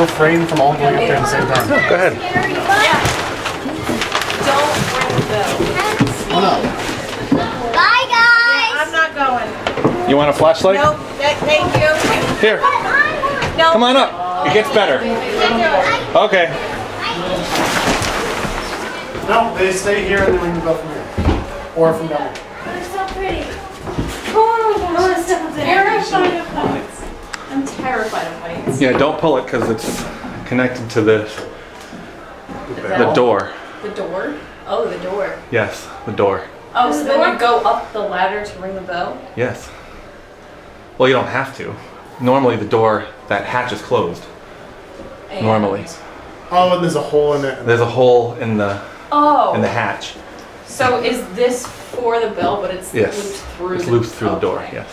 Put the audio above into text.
refrain from all going up there at the same time? Go ahead. Don't ring the bell. Oh no. Bye, guys. I'm not going. You want a flashlight? Nope. Thank you. Here, No. come on up. It gets better. Okay. No, they stay here and then ring the bell from here. Or from down there. They're so pretty. Terrified of heights. I'm terrified of heights. Yeah, don't pull it because it's connected to the door. The door? Oh, the door. Yes, the door. Oh, so then you go up the ladder to ring the bell? Yes. Well, you don't have to. Normally, the door, that hatch is closed. And- Normally, Oh, and there's a hole in it. there's a hole in the Oh. hatch. So is this for the bell, but it's Yes. looped through It's the looped through the door. okay. Yes.